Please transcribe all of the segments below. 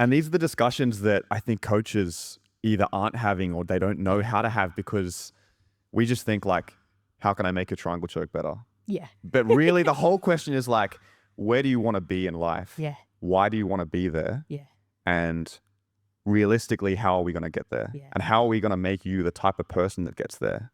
And these are the discussions that I think coaches either aren't having or they don't know how to have, because we just think like, how can I make a triangle choke better? Yeah. But really the whole question is like, where do you want to be in life? Yeah. Why do you want to be there? Yeah. And realistically, how are we going to get there? Yeah. And how are we going to make you the type of person that gets there?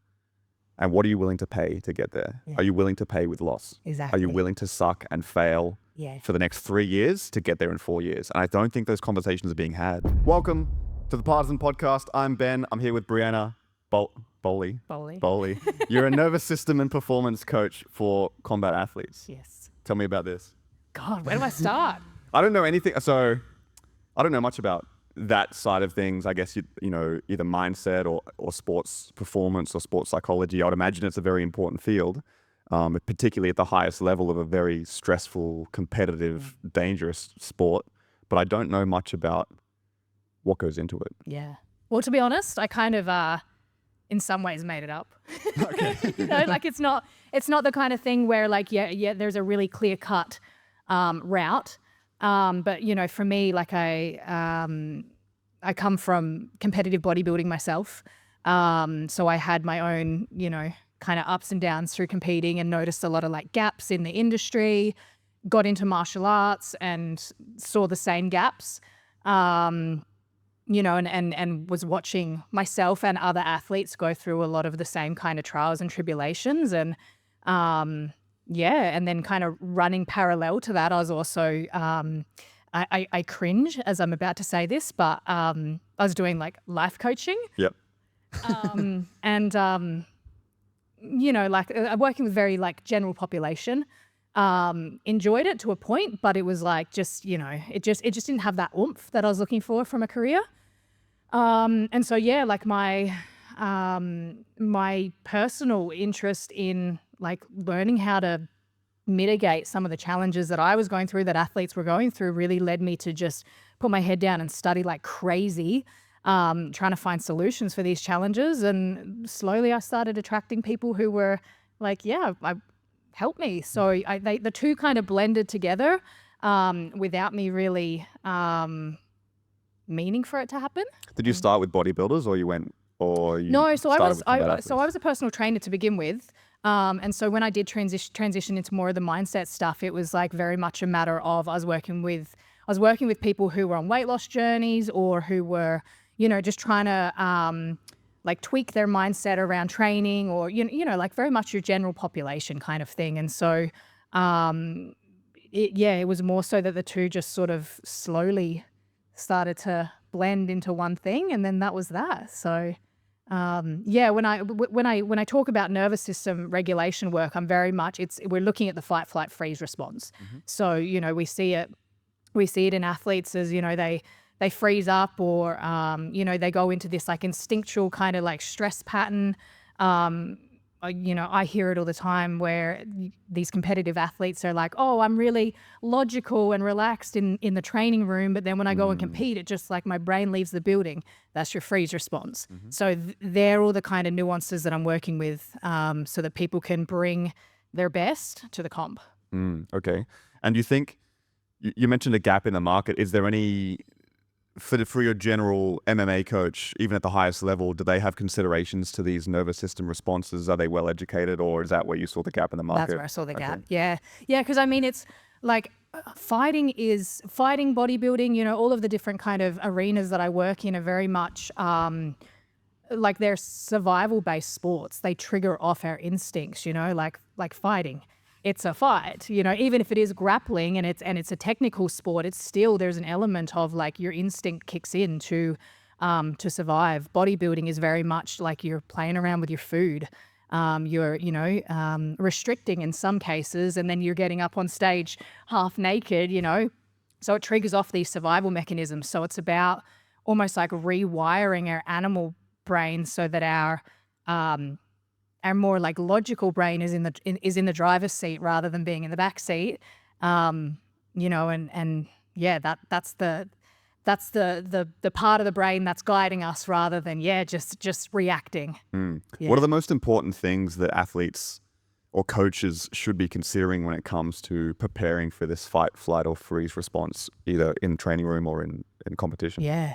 And what are you willing to pay to get there? Yeah. Are you willing to pay with loss? Exactly. Are you willing to suck and fail for the next 3 years to get there in 4 years? And I don't think those conversations are being had. Welcome to the Partizan Podcast. I'm Ben. I'm here with Briana Bowley. You're a nervous system and performance coach for combat athletes. Yes. Tell me about this. God, where do I start? I don't know anything. So I don't know much about that side of things. I guess, you know, either mindset or sports performance or sports psychology. I would imagine it's a very important field, particularly at the highest level of a very stressful, competitive, dangerous sport. But I don't know much about what goes into it. Yeah. Well, to be honest, I kind of, in some ways made it up. Okay. You know, like it's not the kind of thing where like, there's a really clear cut route. But you know, for me, like I come from competitive bodybuilding myself. So I had my own, you know, kind of ups and downs through competing and noticed a lot of like gaps in the industry, got into martial arts and saw the same gaps. You know, and was watching myself and other athletes go through a lot of the same kind of trials and tribulations. And and then kind of running parallel to that, I was also, I cringe as I'm about to say this, but I was doing like life coaching. Yep. You know, like working with very like general population. Enjoyed it to a point, but it was like just, you know, it just didn't have that oomph that I was looking for from a career. And so, yeah, like my personal interest in like learning how to mitigate some of the challenges that I was going through, that athletes were going through, really led me to just put my head down and study like crazy, trying to find solutions for these challenges. And slowly I started attracting people who were like, help me. So the two kind of blended together without me really meaning for it to happen. Did you start with bodybuilders or you went, or you No, so I was a personal trainer to begin with. And so when I did transition into more of the mindset stuff, it was like very much a matter of I was working with people who were on weight loss journeys or who were, you know, just trying to like tweak their mindset around training or, you know, like very much your general population kind of thing. And so, it was more so that the two just sort of slowly started to blend into one thing. And then that was that. So, when I talk about nervous system regulation work, I'm very much, we're looking at the fight, flight, freeze response. Mm-hmm. So, you know, we see it in athletes as, you know, they freeze up or, you know, they go into this like instinctual kind of like stress pattern. You know, I hear it all the time where these competitive athletes are like, oh, I'm really logical and relaxed in the training room. But then when I go and compete, it just like my brain leaves the building. That's your freeze response. Mm-hmm. So they're all the kind of nuances that I'm working with so that people can bring their best to the comp. Okay. And you think, you mentioned a gap in the market. Is there any... For your general MMA coach, even at the highest level, do they have considerations to these nervous system responses? Are they well educated, or is that where you saw the gap in the market? That's where I saw the gap. Yeah. Because I mean, it's like fighting, bodybuilding, you know, all of the different kind of arenas that I work in are very much like they're survival based sports. They trigger off our instincts, you know, like fighting. It's a fight, you know, even if it is grappling and it's a technical sport, it's still, there's an element of like your instinct kicks in to survive. Bodybuilding is very much like you're playing around with your food. You're, you know, restricting in some cases, and then you're getting up on stage half naked, you know, so it triggers off these survival mechanisms. So it's about almost like rewiring our animal brain so that our more like logical brain is in the driver's seat rather than being in the back seat. You know, and yeah, that's the part of the brain that's guiding us rather than just reacting. Yeah. What are the most important things that athletes or coaches should be considering when it comes to preparing for this fight, flight, or freeze response, either in training room or in competition? Yeah.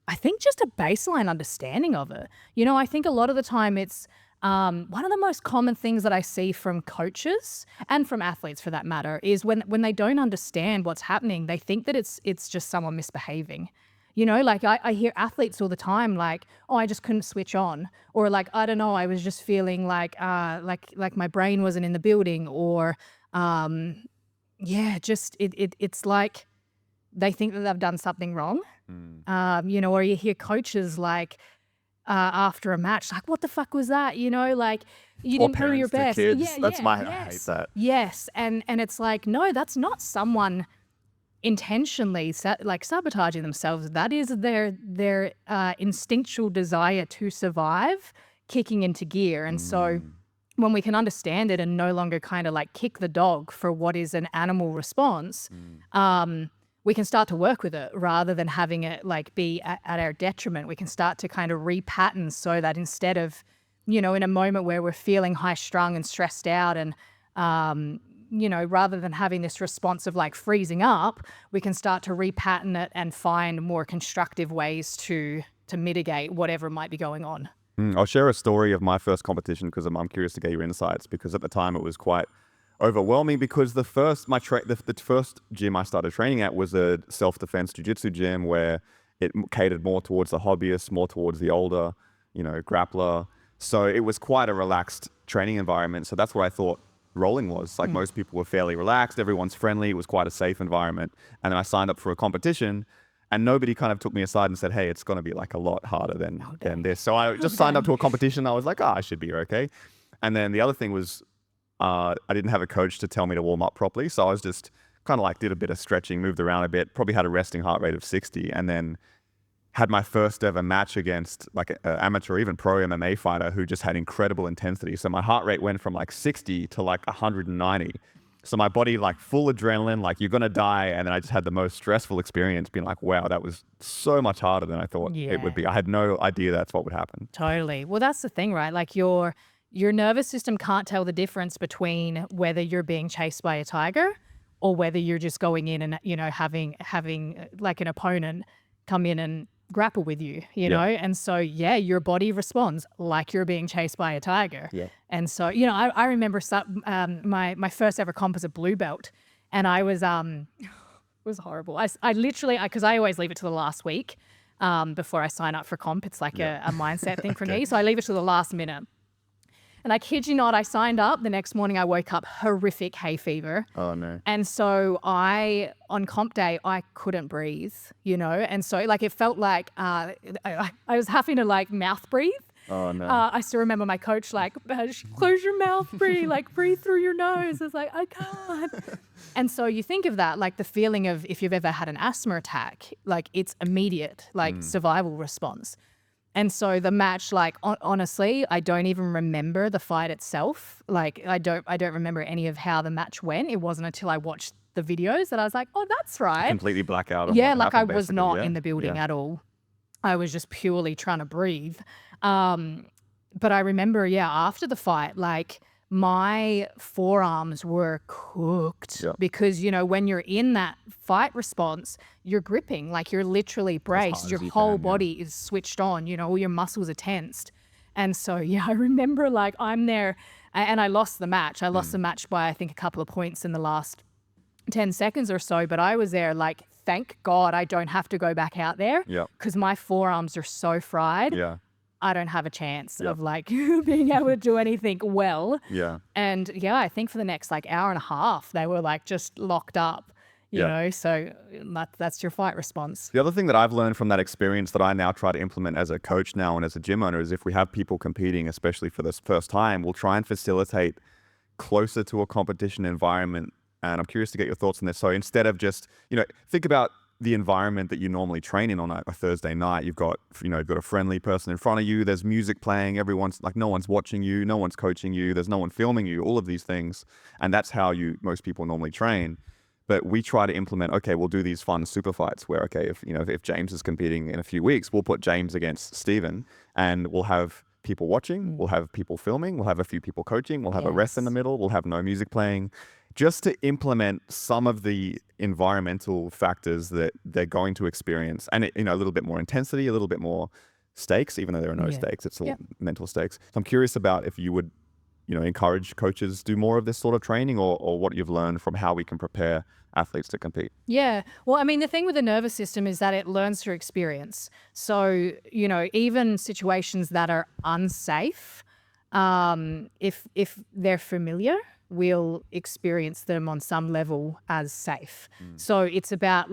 I think just a baseline understanding of it. You know, I think a lot of the time it's one of the most common things that I see from coaches and from athletes for that matter is when they don't understand what's happening, they think that it's just someone misbehaving. You know, like I hear athletes all the time like, oh, I just couldn't switch on, or like, I don't know, I was just feeling like my brain wasn't in the building, or just it's like they think that they've done something wrong. You know, or you hear coaches like after a match, like, what the fuck was that? You know, like you Or didn't do your parents to best. kids. That's I hate that. Yes. And it's like, no, that's not someone intentionally sabotaging themselves. That is their instinctual desire to survive kicking into gear. And so when we can understand it and no longer kind of like kick the dog for what is an animal response, we can start to work with it rather than having it like be at our detriment. We can start to kind of repattern so that instead of, you know, in a moment where we're feeling high strung and stressed out and, you know, rather than having this response of like freezing up, we can start to repattern it and find more constructive ways to mitigate whatever might be going on. I'll share a story of my first competition because I'm curious to get your insights, because at the time it was quite overwhelming, because the first gym I started training at was a self-defense jiu-jitsu gym where it catered more towards the hobbyists, more towards the older, you know, grappler. So it was quite a relaxed training environment. So that's where I thought rolling was. Like most people were fairly relaxed, everyone's friendly, it was quite a safe environment. And then I signed up for a competition and nobody kind of took me aside and said, hey, it's going to be like a lot harder than this. So I just signed up to a competition. I was like, I should be okay. And then the other thing was, I didn't have a coach to tell me to warm up properly. So I was just kind of like did a bit of stretching, moved around a bit, probably had a resting heart rate of 60, and then had my first ever match against like an amateur or even pro MMA fighter who just had incredible intensity. So my heart rate went from like 60 to like 190. So my body like full adrenaline, like you're going to die. And then I just had the most stressful experience being like, wow, that was so much harder than I thought it would be. I had no idea that's what would happen. Totally. Well, that's the thing, right? Like your nervous system can't tell the difference between whether you're being chased by a tiger or whether you're just going in and, you know, having like an opponent come in and grapple with you, you know? And so, your body responds like you're being chased by a tiger. Yeah. And so, you know, I remember my first ever comp as a blue belt, and I was, it was horrible. I literally, because I always leave it to the last week before I sign up for comp. It's like a mindset thing for me. So I leave it to the last minute. And I kid you not, I signed up. The next morning I woke up horrific hay fever. Oh, no. And so on comp day, I couldn't breathe, you know? And so like it felt like I was having to like mouth breathe. Oh, no. I still remember my coach like, close your mouth, Bree, like breathe through your nose. It's like, I can't. And so you think of that, like the feeling of if you've ever had an asthma attack, like it's immediate, like survival response. And so the match, like honestly, I don't even remember the fight itself. Like I don't remember any of how the match went. It wasn't until I watched the videos that I was like, oh, that's right. Completely black out. Yeah, like I was not in the building at all. I was just purely trying to breathe. But I remember, after the fight, like my forearms were cooked because, you know, when you're in that fight response, you're gripping, like you're literally braced. Your whole body is switched on, you know, all your muscles are tensed. And so, I remember like I'm there and I lost the match. I lost the match by, I think, a couple of points in the last 10 seconds or so. But I was there like, thank God I don't have to go back out there because my forearms are so fried. Yeah. I don't have a chance of like being able to do anything well. Yeah. And I think for the next like hour and a half, they were like just locked up, you know, so that's your fight response. The other thing that I've learned from that experience that I now try to implement as a coach now and as a gym owner is if we have people competing, especially for this first time, we'll try and facilitate closer to a competition environment. And I'm curious to get your thoughts on this. So instead of just, you know, think about the environment that you normally train in on a Thursday night. You've got a friendly person in front of you. There's music playing. Everyone's like, no one's watching you. No one's coaching you. There's no one filming you. All of these things. And that's how most people normally train. But we try to implement, okay, we'll do these fun super fights where, okay, if James is competing in a few weeks, we'll put James against Steven and we'll have people watching, we'll have people filming, we'll have a few people coaching, we'll have a rest in the middle, we'll have no music playing, just to implement some of the environmental factors that they're going to experience. And, a little bit more intensity, a little bit more stakes, even though there are no stakes, it's all mental stakes. So I'm curious about if you would, encourage coaches do more of this sort of training, or what you've learned from how we can prepare athletes to compete. Yeah. Well, I mean, the thing with the nervous system is that it learns through experience. So, even situations that are unsafe, if they're familiar, we'll experience them on some level as safe. So it's about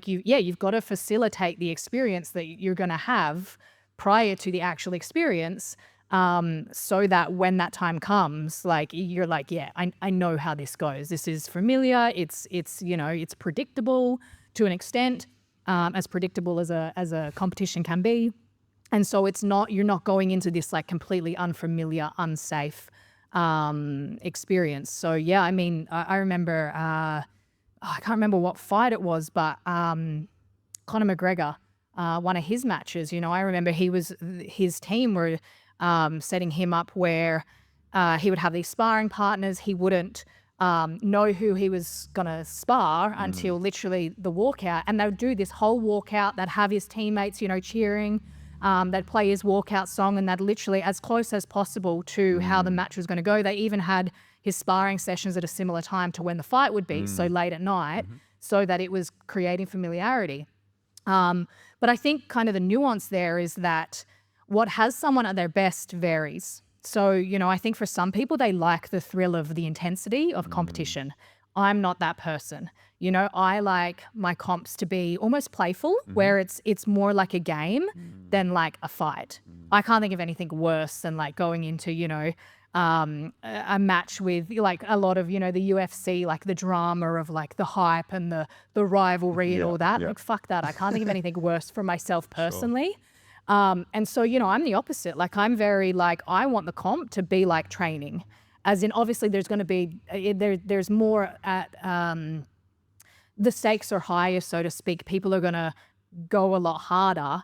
you've got to facilitate the experience that you're going to have prior to the actual experience, so that when that time comes, you're like, yeah, I know how this goes. This is familiar. It's predictable to an extent, as predictable as a competition can be. And so you're not going into this completely unfamiliar, unsafe experience. So yeah, I mean, I remember, I can't remember what fight it was, but Conor McGregor, one of his matches, I remember his team were setting him up where he would have these sparring partners. He wouldn't know who he was going to spar until literally the walkout. And they would do this whole walkout. They'd have his teammates, cheering. They'd play his walkout song, and they'd literally, as close as possible to how the match was going to go. They even had his sparring sessions at a similar time to when the fight would be, so late at night, so that it was creating familiarity. But I think kind of the nuance there is that what has someone at their best varies. So, I think for some people, they like the thrill of the intensity of competition. I'm not that person. I like my comps to be almost playful, where it's more like a game than like a fight. I can't think of anything worse than going into, a match with a lot of, the UFC, the drama of the hype and the rivalry and all that. Fuck that. I can't think of anything worse for myself personally. Sure. And so, I'm the opposite. I'm very I want the comp to be like training. As in, obviously, there's going to be, there's more at, the stakes are higher, so to speak. People are going to go a lot harder.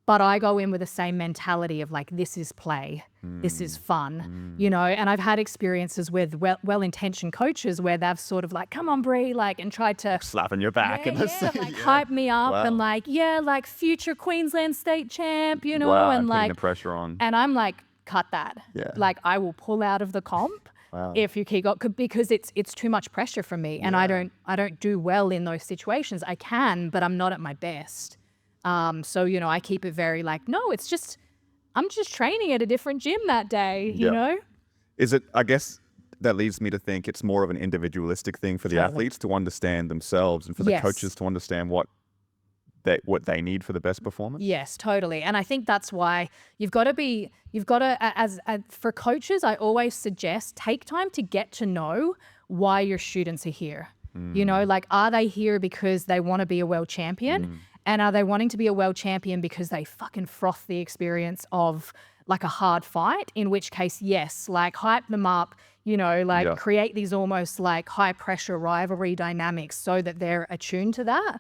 But I go in with the same mentality of this is play, this is fun, and I've had experiences with well-intentioned coaches where they've sort of come on, Brie, and tried to slapping your back and hype me up and future Queensland state champ, and putting the pressure on. And I'm cut that. Yeah. I will pull out of the comp if you keep up, because it's too much pressure for me, and I don't do well in those situations. I can, but I'm not at my best. So, I keep it very no, it's just, I'm just training at a different gym that day, you know? Is it, I guess that leads me to think it's more of an individualistic thing for the athletes to understand themselves, and for the coaches to understand what they need for the best performance? Yes, totally. And I think that's why you've got to, as for coaches, I always suggest take time to get to know why your students are here. Are they here because they want to be a world champion? And are they wanting to be a world champion because they fucking froth the experience of a hard fight? In which case, yes, hype them up, create these almost high pressure rivalry dynamics so that they're attuned to that.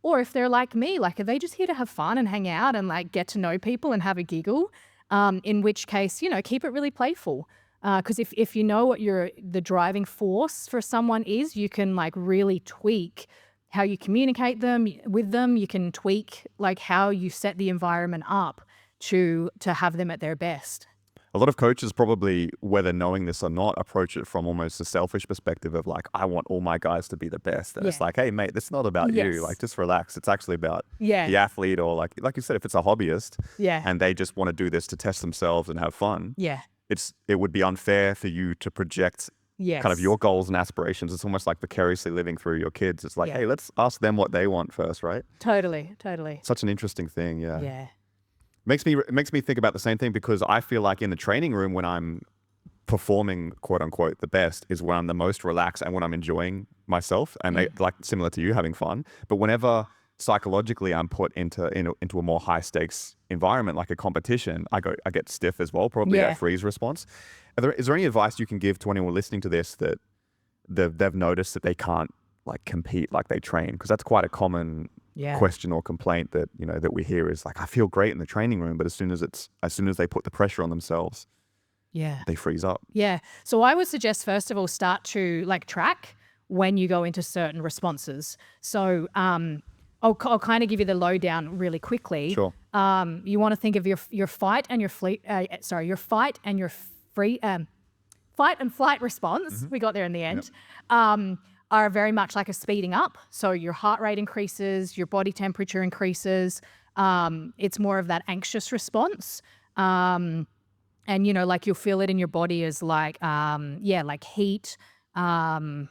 Or if they're like me, are they just here to have fun and hang out and get to know people and have a giggle? In which case, keep it really playful. Because if you know what the driving force for someone is, you can really tweak how you communicate with them. You can tweak how you set the environment up to have them at their best. A lot of coaches probably, whether knowing this or not, approach it from almost a selfish perspective of I want all my guys to be the best. And it's hey mate, this is not about you. Just relax. It's actually about the athlete, or like you said, if it's a hobbyist and they just want to do this to test themselves and have fun. It would be unfair for you to project kind of your goals and aspirations. It's almost like vicariously living through your kids. It's hey, let's ask them what they want first, right? Totally. Such an interesting thing, yeah. Makes me think about the same thing, because I feel in the training room, when I'm performing quote unquote the best, is when I'm the most relaxed and when I'm enjoying myself, and similar to you, having fun. But whenever psychologically I'm put into a more high stakes environment, like a competition, I get stiff as well, probably that freeze response. Is there any advice you can give to anyone listening to this that they've noticed that they can't compete like they train? Because that's quite a common question or complaint that, you know, that we hear is like, I feel great in the training room, but as soon as they put the pressure on themselves, they freeze up. Yeah. So I would suggest, first of all, start to like track when you go into certain responses. So I'll kind of give you the lowdown really quickly. Sure. You want to think of your fight and your flight and flight response. We got there in the end. Are very much like a speeding up. So your heart rate increases, your body temperature increases. It's more of that anxious response. And, you know, like you'll feel it in your body as like, like heat, rushing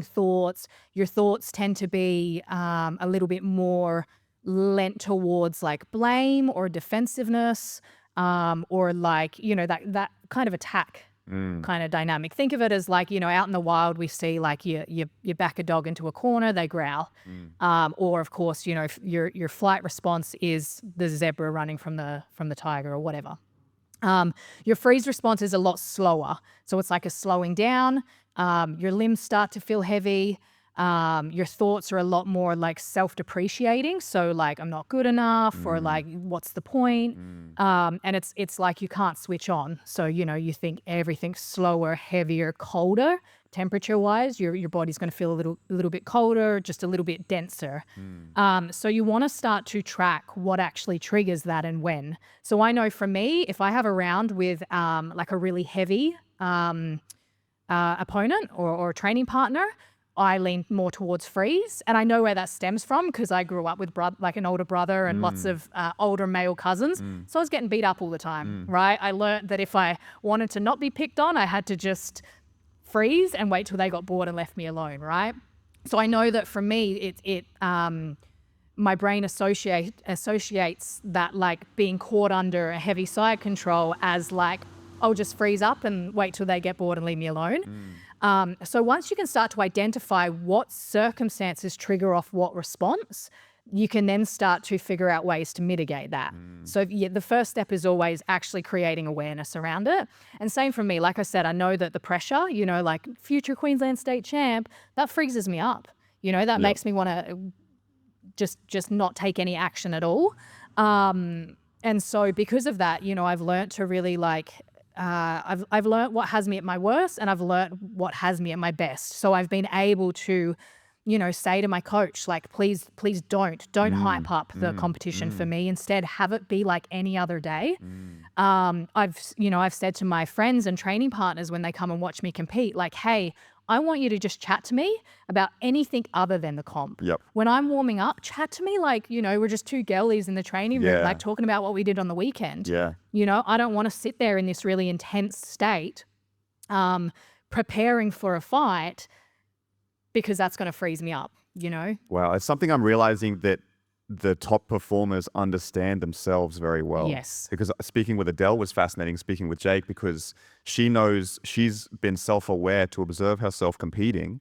thoughts. Your thoughts tend to be a little bit more lent towards like blame or defensiveness, or like, you know, that kind of attack kind of dynamic. Think of it as like, you know, out in the wild, we see like you back a dog into a corner, they growl. Or of course, you know, if your flight response is the zebra running from the tiger or whatever. Your freeze response is a lot slower. So it's like a slowing down. Your limbs start to feel heavy. Your thoughts are a lot more like self-depreciating. So like, I'm not good enough, or like, what's the point? And it's like you can't switch on. So, you know, you think everything's slower, heavier, colder. Temperature-wise, your body's going to feel a little bit colder, just a little bit denser. So you want to start to track what actually triggers that and when. So I know for me, if I have a round with like a really heavy opponent or training partner, I lean more towards freeze. And I know where that stems from because I grew up with like an older brother and lots of older male cousins. So I was getting beat up all the time, right? I learned that if I wanted to not be picked on, I had to just freeze and wait till they got bored and left me alone, right? So I know that for me, my brain associates that like being caught under a heavy side control as like, I'll just freeze up and wait till they get bored and leave me alone. So once you can start to identify what circumstances trigger off what response, you can then start to figure out ways to mitigate that. So the first step is always actually creating awareness around it. And same for me, like I said, I know that the pressure, you know, like future Queensland state champ, that freezes me up. You know, that makes me want to just not take any action at all. And so because of that, you know, I've learned to really like, I've learned what has me at my worst, and I've learned what has me at my best. So I've been able to, you know, say to my coach, like, please don't hype up the competition for me. Instead, have it be like any other day. I've said to my friends and training partners when they come and watch me compete, like, hey, I want you to just chat to me about anything other than the comp. When I'm warming up, chat to me like, you know, we're just two girlies in the training room, like talking about what we did on the weekend. You know, I don't want to sit there in this really intense state, preparing for a fight, because that's going to freeze me up, you know? Wow. It's something I'm realizing that the top performers understand themselves very well. Yes. Because speaking with Adele was fascinating, speaking with Jake, because she knows, she's been self-aware to observe herself competing.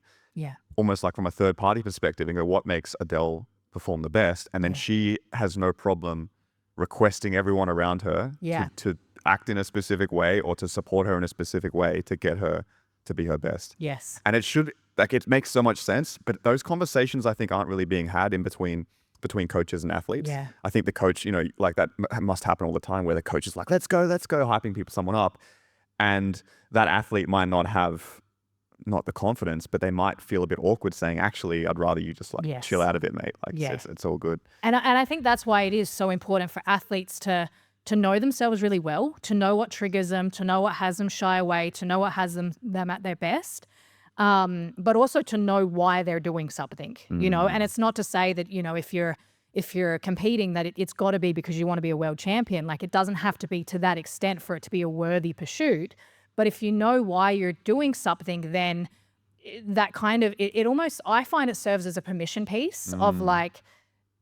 Almost like from a third party perspective, and go, what makes Adele perform the best? And then she has no problem requesting everyone around her to act in a specific way or to support her in a specific way to get her to be her best. And it should, like, it makes so much sense, but those conversations I think aren't really being had in between coaches and athletes. I think the coach, you know, like that must happen all the time where the coach is like, let's go, hyping someone up. And that athlete might not have the confidence, but they might feel a bit awkward saying, actually, I'd rather you just like chill out of it, mate. Like it's all good. And I think that's why it is so important for athletes to know themselves really well, to know what triggers them, to know what has them shy away, to know what has them at their best. But also to know why they're doing something, you know, and it's not to say that, you know, if you're competing that it's got to be because you want to be a world champion. Like, it doesn't have to be to that extent for it to be a worthy pursuit. But if you know why you're doing something, then that kind of, it almost, I find it serves as a permission piece of like,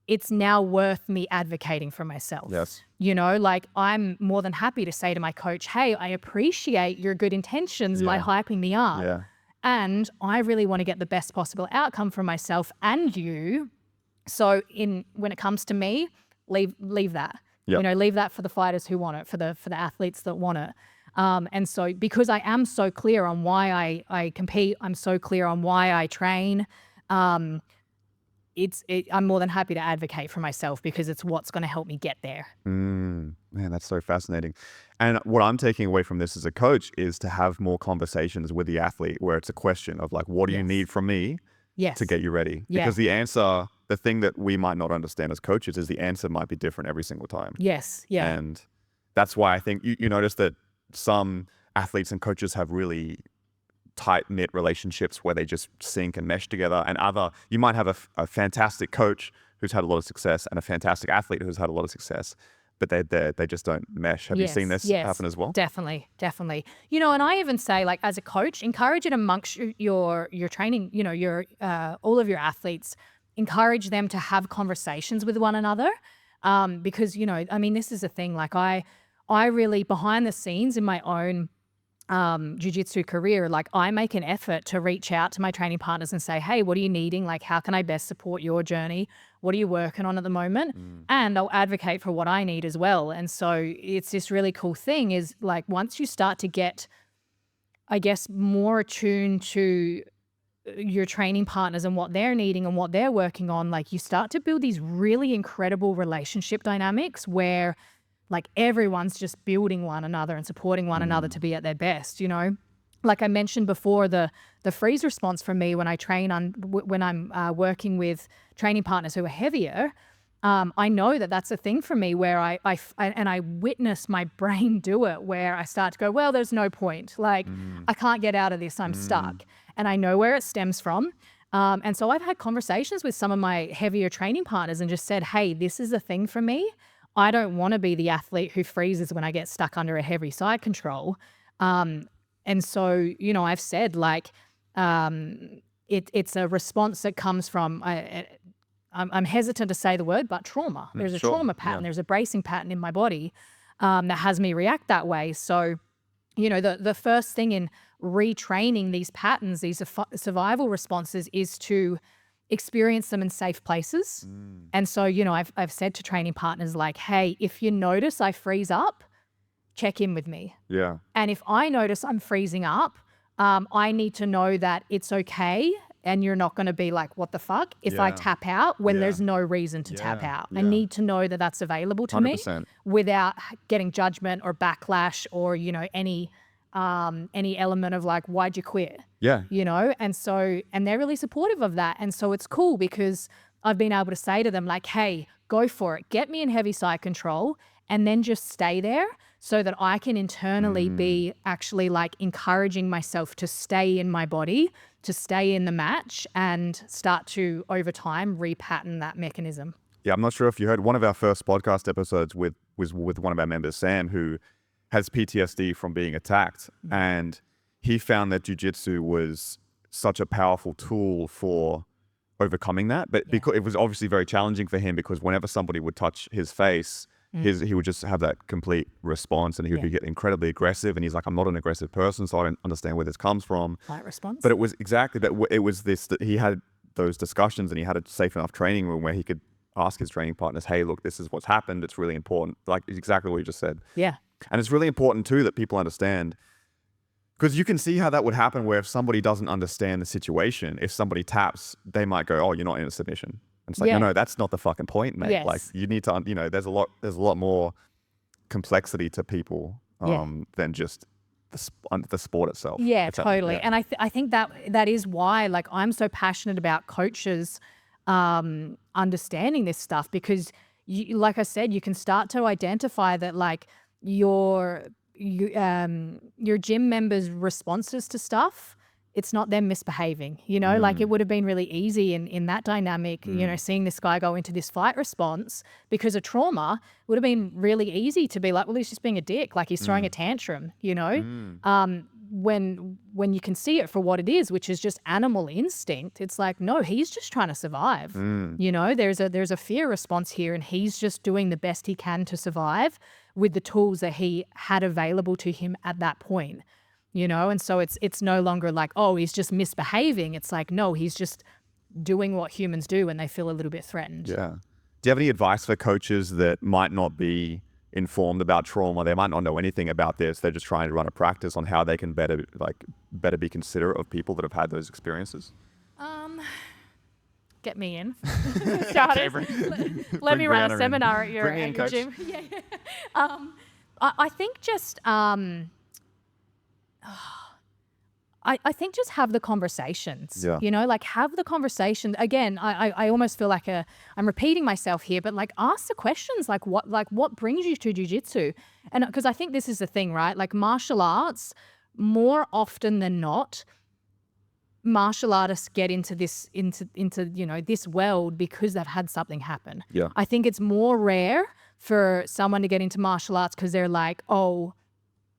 it's now worth me advocating for myself. You know, like, I'm more than happy to say to my coach, hey, I appreciate your good intentions by hyping me up. And I really want to get the best possible outcome for myself and you. So when it comes to me, leave that. You know, leave that for the fighters who want it, for the athletes that want it. And so because I am so clear on why I compete, I'm so clear on why I train, I'm more than happy to advocate for myself because it's what's going to help me get there. Man, that's so fascinating. And what I'm taking away from this as a coach is to have more conversations with the athlete where it's a question of like, what do you need from me to get you ready? Because the answer, the thing that we might not understand as coaches is the answer might be different every single time. Yes. Yeah. And that's why I think you notice that some athletes and coaches have really tight-knit relationships where they just sync and mesh together, and you might have a fantastic coach who's had a lot of success and a fantastic athlete who's had a lot of success, but they just don't mesh. Have you seen this happen as well? Definitely. You know, and I even say, like, as a coach, encourage it amongst your training, you know, your all of your athletes, encourage them to have conversations with one another, because, you know, I mean, this is a thing, like I really, behind the scenes in my own jiu-jitsu career, like I make an effort to reach out to my training partners and say, hey, what are you needing? Like, how can I best support your journey? What are you working on at the moment? And I'll advocate for what I need as well. And so it's this really cool thing is like, once you start to get, I guess, more attuned to your training partners and what they're needing and what they're working on, like you start to build these really incredible relationship dynamics where like everyone's just building one another and supporting one another to be at their best, you know? Like I mentioned before, the freeze response for me when I train when I'm working with training partners who are heavier, I know that that's a thing for me where I witness my brain do it, where I start to go, well, there's no point. Like I can't get out of this. I'm stuck. And I know where it stems from. And so I've had conversations with some of my heavier training partners and just said, hey, this is a thing for me. I don't want to be the athlete who freezes when I get stuck under a heavy side control. And so, you know, I've said like, it's a response that comes from, I'm hesitant to say the word, but trauma. There's a trauma pattern. There's a bracing pattern in my body that has me react that way. So, you know, the first thing in retraining these patterns, these survival responses, is to experience them in safe places. And so, you know, I've said to training partners like, hey, if you notice I freeze up, check in with me. Yeah. And if I notice I'm freezing up, I need to know that it's okay and you're not going to be like, what the fuck? If I tap out when there's no reason to tap out. I need to know that that's available to 100%. Me without getting judgment or backlash or, you know, any element of like, why'd you quit? Yeah. You know? And so, and they're really supportive of that. And so it's cool because I've been able to say to them like, hey, go for it. Get me in heavy side control and then just stay there so that I can internally be actually like encouraging myself to stay in my body, to stay in the match and start to, over time, repattern that mechanism. Yeah, I'm not sure if you heard one of our first podcast episodes was with one of our members, Sam, who has PTSD from being attacked. And he found that jiu-jitsu was such a powerful tool for overcoming that. But because it was obviously very challenging for him because whenever somebody would touch his face, he would just have that complete response and he would get incredibly aggressive. And he's like, I'm not an aggressive person, so I don't understand where this comes from. Fight response. But it was exactly that. It was this, that he had those discussions and he had a safe enough training room where he could ask his training partners, hey, look, this is what's happened. It's really important. Like exactly what you just said. Yeah. And it's really important too that people understand, because you can see how that would happen where if somebody doesn't understand the situation, if somebody taps, they might go, oh, you're not in a submission. And it's like, no, that's not the fucking point, mate. Yes. Like you need to, you know, there's a lot more complexity to people than just the sport itself. Yeah, totally. And I think that is why like I'm so passionate about coaches understanding this stuff, because you, like I said, you can start to identify that like your gym members' responses to stuff, it's not them misbehaving, you know, like it would have been really easy in that dynamic, you know, seeing this guy go into this fight response because of trauma would have been really easy to be like, well, he's just being a dick, like he's throwing a tantrum, you know, when you can see it for what it is, which is just animal instinct. It's like, no, he's just trying to survive. You know, there's a fear response here and he's just doing the best he can to survive with the tools that he had available to him at that point. You know, and so it's no longer like, oh, he's just misbehaving. It's like, no, he's just doing what humans do when they feel a little bit threatened. Yeah. Do you have any advice for coaches that might not be informed about trauma? They might not know anything about this. They're just trying to run a practice on how they can better be considerate of people that have had those experiences. get me in. Started. Let me run a seminar at your gym. Yeah. I think just I think just have the conversations, like have the conversation. Again, I almost feel like I'm repeating myself here, but like ask the questions, like what brings you to jiu-jitsu? And because I think this is the thing, right? Like martial arts, more often than not, martial artists get into this world because they've had something happen. Yeah. I think it's more rare for someone to get into martial arts because they're like, oh,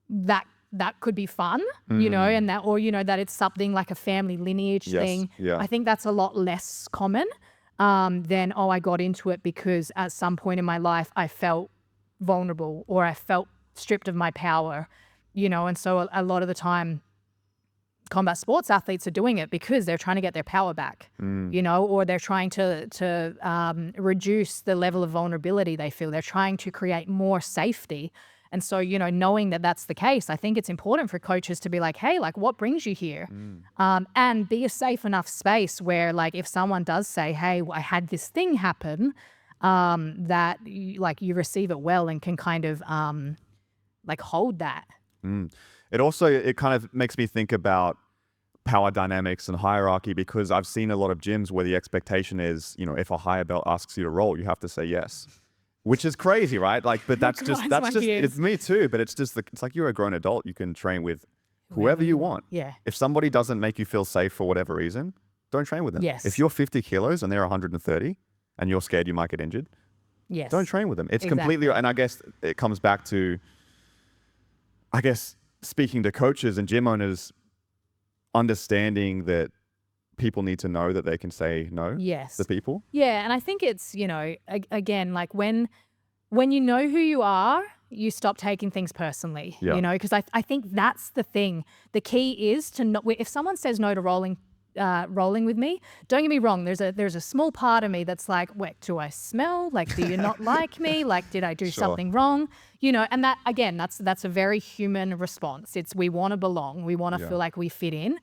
that could be fun, and that it's something like a family lineage thing. Yeah. I think that's a lot less common than, I got into it because at some point in my life I felt vulnerable or I felt stripped of my power, and so a lot of the time combat sports athletes are doing it because they're trying to get their power back, or they're trying to reduce the level of vulnerability they feel. They're trying to create more safety. And so, knowing that that's the case, I think it's important for coaches to be like, hey, like what brings you here? And be a safe enough space where like if someone does say, hey, I had this thing happen, that you receive it well and can kind of like hold that. It kind of makes me think about power dynamics and hierarchy, because I've seen a lot of gyms where the expectation is, if a higher belt asks you to roll, you have to say yes. Which is crazy, right? Like, but that's just it's me too. But it's like you're a grown adult. You can train with whoever you want. Yeah. If somebody doesn't make you feel safe for whatever reason, don't train with them. Yes. If you're 50 kilos and they're 130 and you're scared you might get injured, yes, don't train with them. It's exactly. completely, and I guess it comes back to, speaking to coaches and gym owners, understanding that people need to know that they can say no to people. Yeah, and I think it's, again, like when you know who you are, you stop taking things personally, because I think that's the thing. The key is to not, if someone says no to rolling with me, don't get me wrong, there's a small part of me that's like, wait, do I smell? Like, do you not like me? Like, did I do something wrong? And that, again, that's a very human response. It's, we want to belong. We want to feel like we fit in.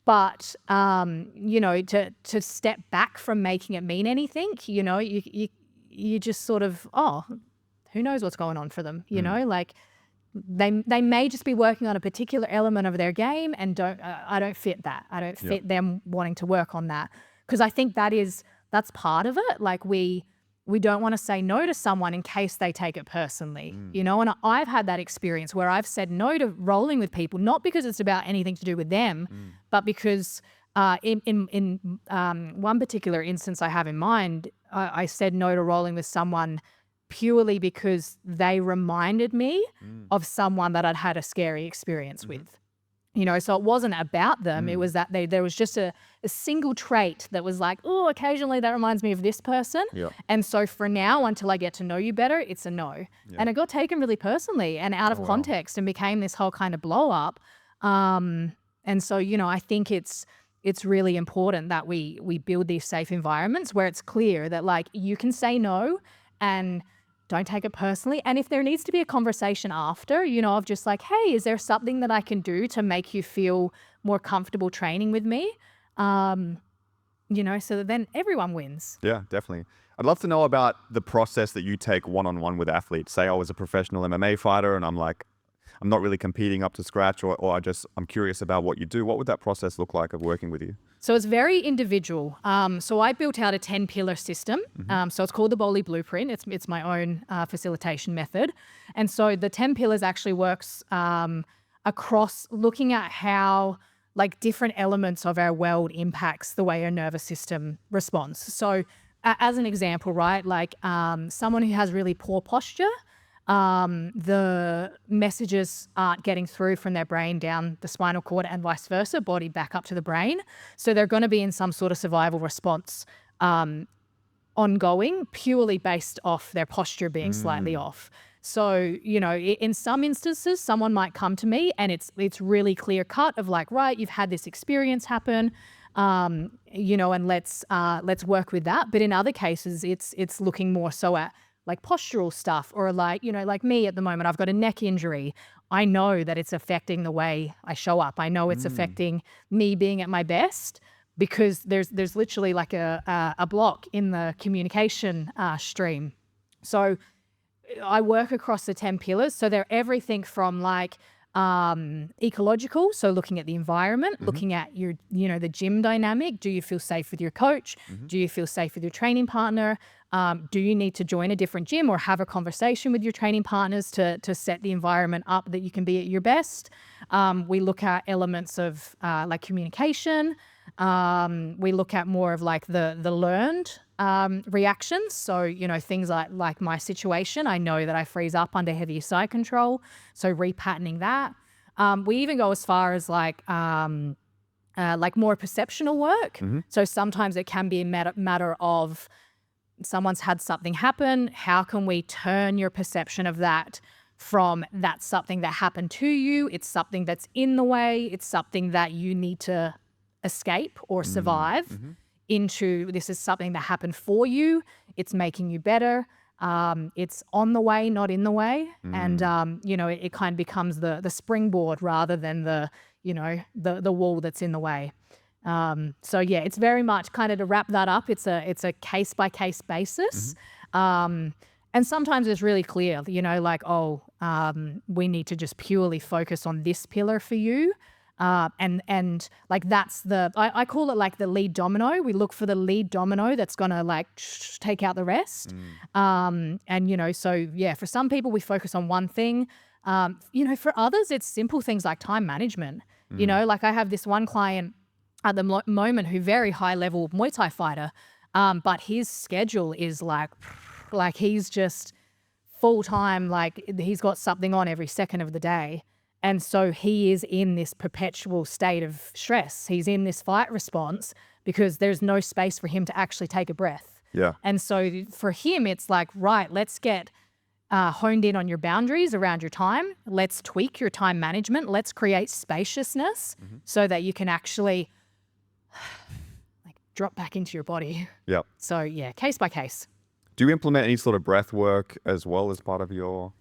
But, to step back from making it mean anything, you just sort of, who knows what's going on for them, like they may just be working on a particular element of their game and I don't fit that. I don't fit them wanting to work on that. Because I think that's part of it. Like we don't want to say no to someone in case they take it personally, and I've had that experience where I've said no to rolling with people, not because it's about anything to do with them, but because in one particular instance I have in mind, I said no to rolling with someone purely because they reminded me of someone that I'd had a scary experience with. So it wasn't about them. It was that there was just a single trait that was like, oh, occasionally that reminds me of this person. Yeah. And so for now, until I get to know you better, it's a no. Yeah. And it got taken really personally and out of context and became this whole kind of blow up. And so, I think it's really important that we build these safe environments where it's clear that like you can say no and don't take it personally. And if there needs to be a conversation after, of just like, hey, is there something that I can do to make you feel more comfortable training with me? So that then everyone wins. Yeah, definitely. I'd love to know about the process that you take one-on-one with athletes. Say I was a professional MMA fighter and I'm like, I'm not really competing up to scratch, or I'm curious about what you do. What would that process look like of working with you? So it's very individual. So I built out a 10-pillar system. So it's called the Bowley Blueprint. It's my own facilitation method. And so the 10 pillars actually works across looking at how like different elements of our world impacts the way our nervous system responds. So as an example, right, like someone who has really poor posture, the messages aren't getting through from their brain down the spinal cord and vice versa, body back up to the brain. So they're going to be in some sort of survival response ongoing, purely based off their posture being slightly off. So, in some instances, someone might come to me and it's really clear cut of like, right, you've had this experience happen, and let's work with that. But in other cases, it's looking more so at like postural stuff, or like, like me at the moment, I've got a neck injury. I know that it's affecting the way I show up. I know it's affecting me being at my best, because there's literally like a block in the communication stream. So I work across the 10 pillars. So they're everything from like ecological, so looking at the environment, looking at your, the gym dynamic. Do you feel safe with your coach? Do you feel safe with your training partner? Do you need to join a different gym or have a conversation with your training partners to set the environment up that you can be at your best? We look at elements of like communication. We look at more of like the learned reactions. So, things like my situation, I know that I freeze up under heavier side control. So repatterning that. We even go as far as like more perceptional work. So sometimes it can be a matter of someone's had something happen. How can we turn your perception of that from that's something that happened to you? It's something that's in the way. It's something that you need to escape or survive into this is something that happened for you. It's making you better. It's on the way, not in the way. And, it kind of becomes the springboard rather than the wall that's in the way. So yeah, it's very much kind of to wrap that up. It's a case by case basis. And sometimes it's really clear, we need to just purely focus on this pillar for you. And like that's I call it like the lead domino. We look for the lead domino that's going to like take out the rest. So yeah, for some people we focus on one thing. For others it's simple things like time management. Like I have this one client at the moment who very high level Muay Thai fighter, but his schedule is like he's just full time, like he's got something on every second of the day. And so he is in this perpetual state of stress. He's in this fight response because there's no space for him to actually take a breath. Yeah. And so for him, it's like, right, let's get honed in on your boundaries around your time. Let's tweak your time management. Let's create spaciousness so that you can actually like drop back into your body. Yeah. So yeah, case by case. Do you implement any sort of breath work as well as part of your...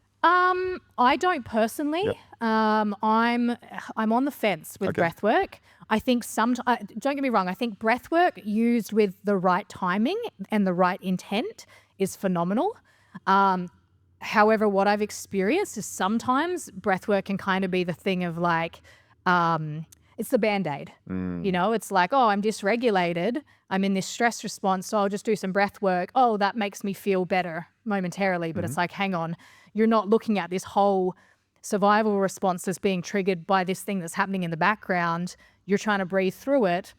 I don't personally. Yep. I'm on the fence with breath work. I think don't get me wrong. I think breath work used with the right timing and the right intent is phenomenal. However, what I've experienced is sometimes breath work can kind of be the thing of like, it's the Band-Aid. It's like, oh, I'm dysregulated. I'm in this stress response, so I'll just do some breath work. Oh, that makes me feel better momentarily. But it's like, hang on. You're not looking at this whole survival response that's being triggered by this thing that's happening in the background. You're trying to breathe through it.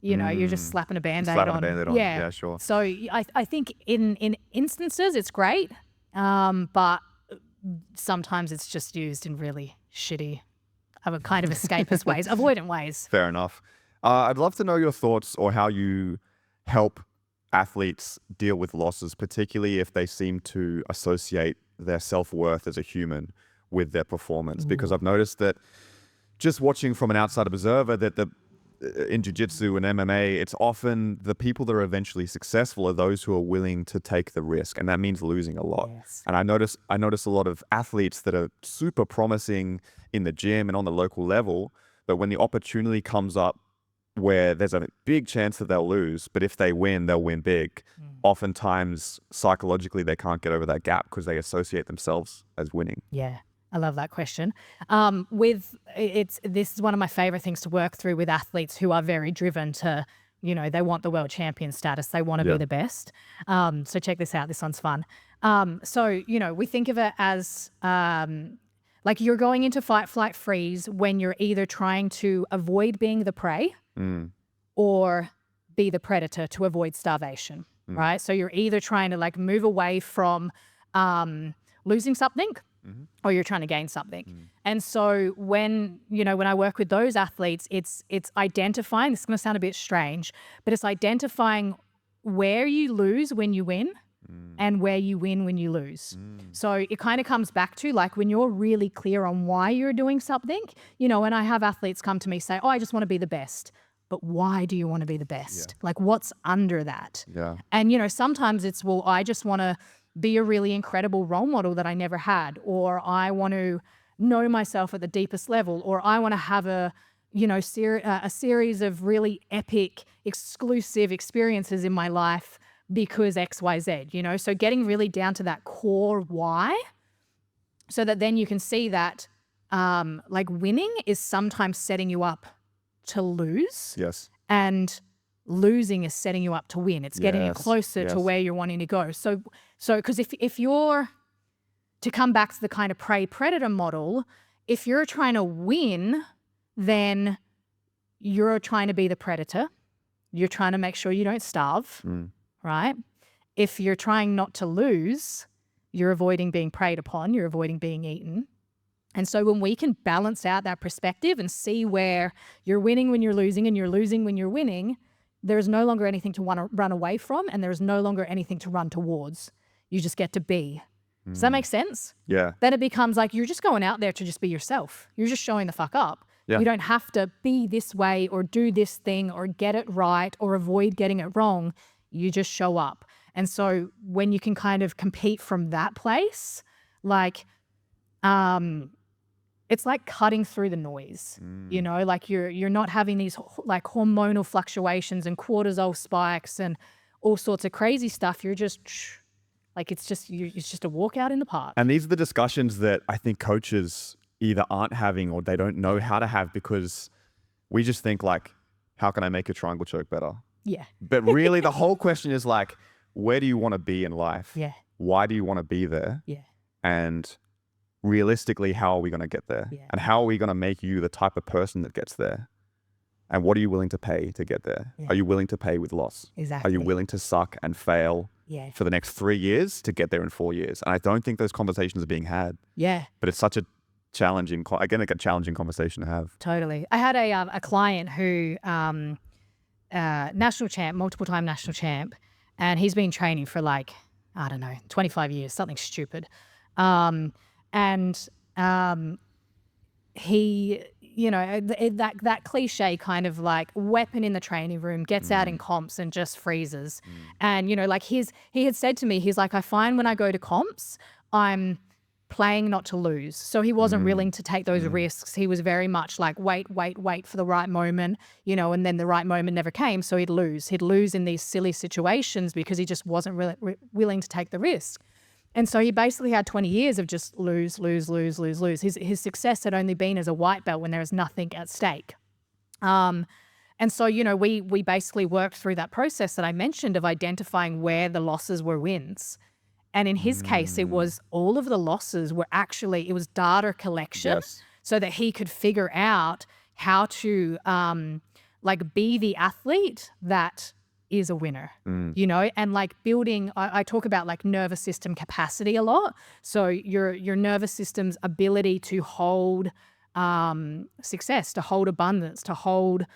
You're just slapping a Band-Aid on. Yeah, sure. So I think in instances it's great, but sometimes it's just used in really shitty kind of escapist ways, avoidant ways. Fair enough. I'd love to know your thoughts or how you help athletes deal with losses, particularly if they seem to associate their self-worth as a human with their performance. Because I've noticed that just watching from an outside observer that in jiu-jitsu and MMA, it's often the people that are eventually successful are those who are willing to take the risk. And that means losing a lot. Yes. And I notice a lot of athletes that are super promising in the gym and on the local level, but when the opportunity comes up where there's a big chance that they'll lose, but if they win, they'll win big. Oftentimes, psychologically, they can't get over that gap because they associate themselves as winning. Yeah, I love that question. This is one of my favorite things to work through with athletes who are very driven to, they want the world champion status. They want to be the best. So check this out. This one's fun. We think of it as like you're going into fight, flight, freeze when you're either trying to avoid being the prey or be the predator to avoid starvation, right? So you're either trying to like move away from losing something or you're trying to gain something. And so when I work with those athletes, it's identifying, this is going to sound a bit strange, but it's identifying where you lose when you win and where you win when you lose. So it kind of comes back to like when you're really clear on why you're doing something, and I have athletes come to me say, oh, I just want to be the best. But why do you want to be the best? Yeah. Like what's under that? Yeah. And, sometimes it's, well, I just want to be a really incredible role model that I never had, or I want to know myself at the deepest level, or I want to have a a series of really epic, exclusive experiences in my life because X, Y, Z, So getting really down to that core why, so that then you can see that like winning is sometimes setting you up to lose. Yes. And losing is setting you up to win. It's getting you closer to where you're wanting to go. So because if you're, to come back to the kind of prey-predator model, if you're trying to win, then you're trying to be the predator. You're trying to make sure you don't starve, right? If you're trying not to lose, you're avoiding being preyed upon. You're avoiding being eaten. And so when we can balance out that perspective and see where you're winning when you're losing and you're losing when you're winning, there is no longer anything to want to run away from, and there is no longer anything to run towards. You just get to be. Does that make sense? Yeah. Then it becomes like you're just going out there to just be yourself. You're just showing the fuck up. Yeah. You don't have to be this way or do this thing or get it right or avoid getting it wrong. You just show up. And so when you can kind of compete from that place, like, it's like cutting through the noise, like you're not having these like hormonal fluctuations and cortisol spikes and all sorts of crazy stuff. You're just like, it's just a walk out in the park. And these are the discussions that I think coaches either aren't having or they don't know how to have, because we just think like, how can I make a triangle choke better? Yeah. But really the whole question is like, where do you want to be in life? Yeah. Why do you want to be there? Yeah. And realistically, how are we going to get there? Yeah. And how are we going to make you the type of person that gets there? And what are you willing to pay to get there? Yeah. Are you willing to pay with loss? Exactly. Are you willing to suck and fail for the next 3 years to get there in 4 years? And I don't think those conversations are being had. Yeah. But it's such a challenging conversation to have. Totally. I had a client who, national champ, multiple time national champ, and he's been training for like, I don't know, 25 years, something stupid. He, that cliche kind of like weapon in the training room, gets out in comps and just freezes. And, like he had said to me, he's like, I find when I go to comps, I'm playing not to lose. So he wasn't willing to take those risks. He was very much like, wait for the right moment, and then the right moment never came. So he'd lose in these silly situations because he just wasn't really willing to take the risk. And so he basically had 20 years of just lose. His success had only been as a white belt when there was nothing at stake. And so, we basically worked through that process that I mentioned of identifying where the losses were wins. And in his case, it was all of the losses were actually, it was data collection so that he could figure out how to like be the athlete that is a winner, and like building, I talk about like nervous system capacity a lot. So your nervous system's ability to hold success, to hold abundance, to hold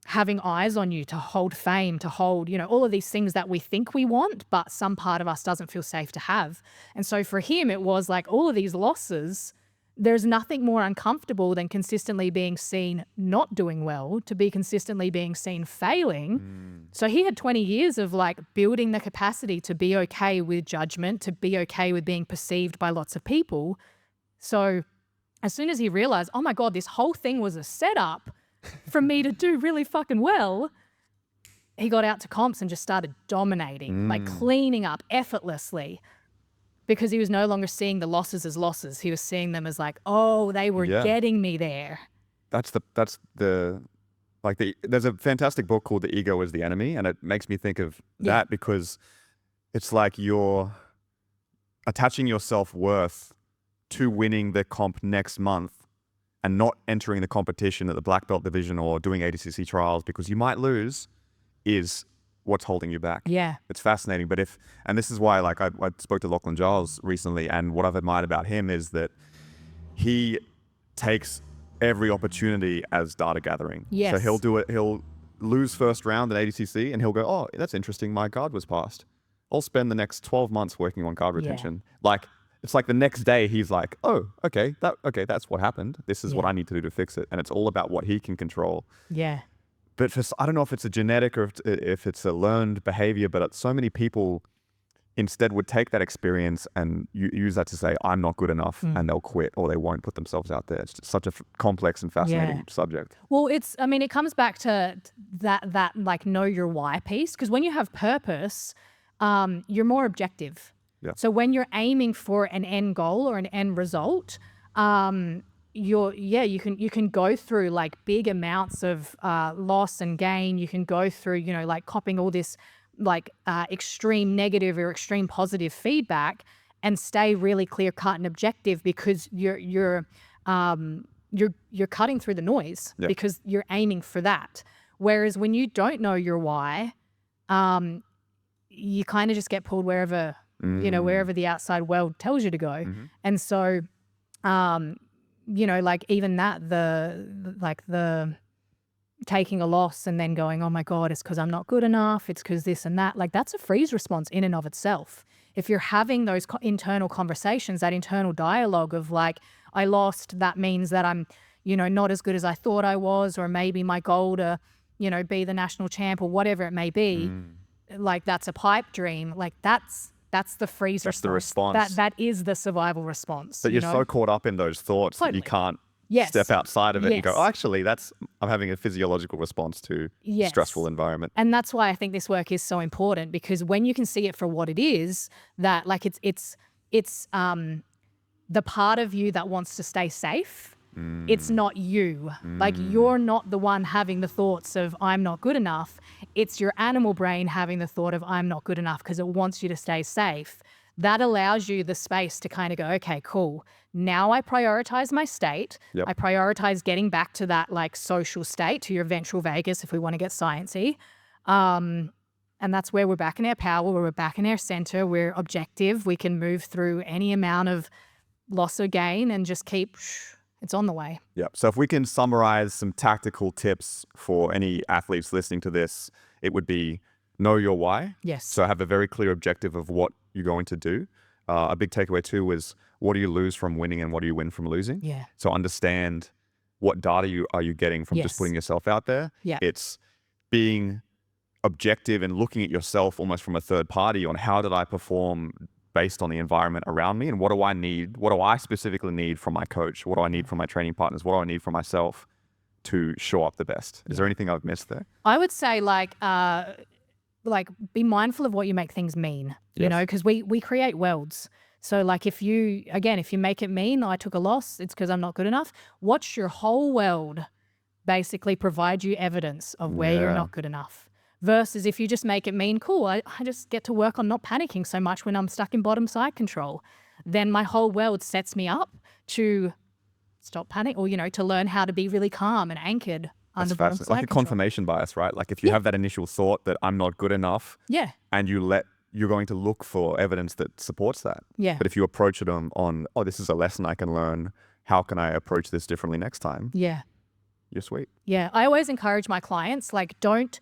having eyes on you, to hold fame, to hold, all of these things that we think we want, but some part of us doesn't feel safe to have. And so for him, it was like all of these losses, there's nothing more uncomfortable than consistently being seen not doing well, to be consistently being seen failing. So he had 20 years of like building the capacity to be okay with judgment, to be okay with being perceived by lots of people. So as soon as he realized, oh my God, this whole thing was a setup for me to do really fucking well, he got out to comps and just started dominating, like cleaning up effortlessly, because he was no longer seeing the losses as losses. He was seeing them as like, oh, they were getting me there. There's a fantastic book called The Ego is the Enemy, and it makes me think of that because it's like you're attaching your self-worth to winning the comp next month and not entering the competition at the black belt division or doing ADCC trials because you might lose is what's holding you back. Yeah. It's fascinating. But and this is why, like, I spoke to Lachlan Giles recently, and what I've admired about him is that he takes every opportunity as data gathering. Yes. So he'll lose first round at ADCC and he'll go, oh, that's interesting, my guard was passed. I'll spend the next 12 months working on guard retention. Like, it's like the next day he's like, oh, okay, that's what happened. This is what I need to do to fix it. And it's all about what he can control. Yeah. But I don't know if it's a genetic or if it's a learned behavior, but so many people instead would take that experience and use that to say, I'm not good enough, and they'll quit or they won't put themselves out there. It's just such a complex and fascinating subject. Well, it comes back to that like know your why piece, because when you have purpose, you're more objective. Yeah. So when you're aiming for an end goal or an end result, you can go through like big amounts of loss and gain. You can go through, like copying all this like extreme negative or extreme positive feedback and stay really clear cut and objective, because you're cutting through the noise because you're aiming for that. Whereas when you don't know your why, you kind of just get pulled wherever wherever the outside world tells you to go. And so like even that, the taking a loss and then going, oh my God, it's because I'm not good enough, it's because this and that, like that's a freeze response in and of itself. If you're having those internal conversations, that internal dialogue of like, I lost, that means that I'm, not as good as I thought I was, or maybe my goal to, be the national champ or whatever it may be, like that's a pipe dream. Like that's the freeze response. That's the response. That is the survival response. But you're so caught up in those thoughts that you can't step outside of it and go, oh, actually, I'm having a physiological response to a stressful environment. And that's why I think this work is so important, because when you can see it for what it is, that like it's the part of you that wants to stay safe. It's not you. Like you're not the one having the thoughts of I'm not good enough. It's your animal brain having the thought of I'm not good enough because it wants you to stay safe. That allows you the space to kind of go, okay, cool. Now I prioritize my state. I prioritize getting back to that like social state, to your ventral vagus if we want to get sciencey. And that's where we're back in our power, where we're back in our center, we're objective. We can move through any amount of loss or gain and just keep, it's on the way. Yep. So if we can summarize some tactical tips for any athletes listening to this, it would be know your why. Yes. So have a very clear objective of what you're going to do. A big takeaway too was, what do you lose from winning and what do you win from losing? Yeah. So understand what data are you getting from just putting yourself out there. Yeah. It's being objective and looking at yourself almost from a third party on how did I perform based on the environment around me, and what do I need? What do I specifically need from my coach? What do I need from my training partners? What do I need from myself to show up the best? Is there anything I've missed there? I would say like be mindful of what you make things mean, because we create worlds. So like if you make it mean, I took a loss, it's because I'm not good enough. Watch your whole world basically provide you evidence of where you're not good enough. Versus if you just make it mean, cool, I just get to work on not panicking so much when I'm stuck in bottom side control. Then my whole world sets me up to stop panic, or, to learn how to be really calm and anchored under bottom side like a confirmation bias, right? Like if you have that initial thought that I'm not good enough, and you're going to look for evidence that supports that. Yeah. But if you approach it on, oh, this is a lesson I can learn, how can I approach this differently next time? Yeah. You're sweet. Yeah. I always encourage my clients, like don't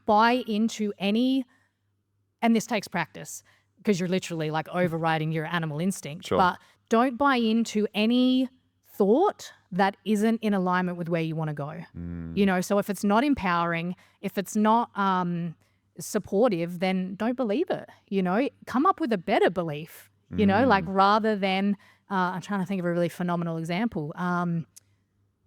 buy into any, and this takes practice because you're literally like overriding your animal instinct, but don't buy into any thought that isn't in alignment with where you want to go. So if it's not empowering, if it's not supportive, then don't believe it. Come up with a better belief, like rather than, I'm trying to think of a really phenomenal example.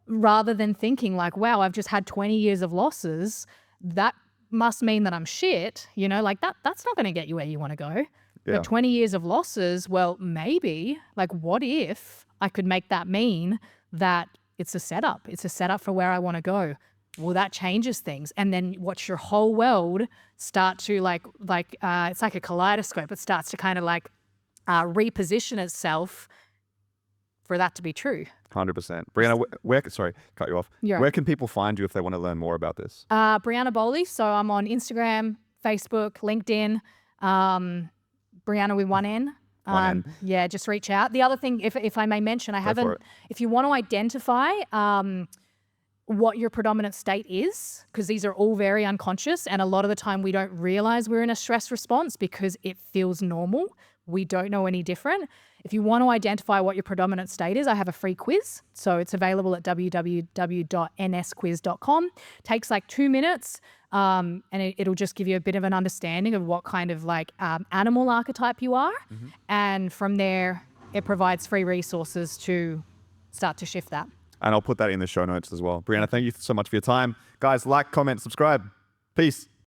Rather than thinking like, wow, I've just had 20 years of losses, that must mean that I'm shit, like that's not going to get you where you want to go. Yeah. But 20 years of losses, well, maybe, like what if I could make that mean that it's a setup? It's a setup for where I want to go. Well, that changes things. And then watch your whole world start to it's like a kaleidoscope. It starts to kind of like reposition itself for that to be true. 100%. Briana, sorry, cut you off. Where can people find you if they want to learn more about this? Briana Bowley. So I'm on Instagram, Facebook, LinkedIn, Briana with one N. Yeah, just reach out. The other thing, if I may mention, if you want to identify what your predominant state is, because these are all very unconscious, and a lot of the time we don't realize we're in a stress response because it feels normal. we don't know any different. If you want to identify what your predominant state is, I have a free quiz. So it's available at www.nsquiz.com. Takes like 2 minutes, and it'll just give you a bit of an understanding of what kind of like animal archetype you are. And from there, it provides free resources to start to shift that. And I'll put that in the show notes as well. Briana, thank you so much for your time. Guys, like, comment, subscribe. Peace.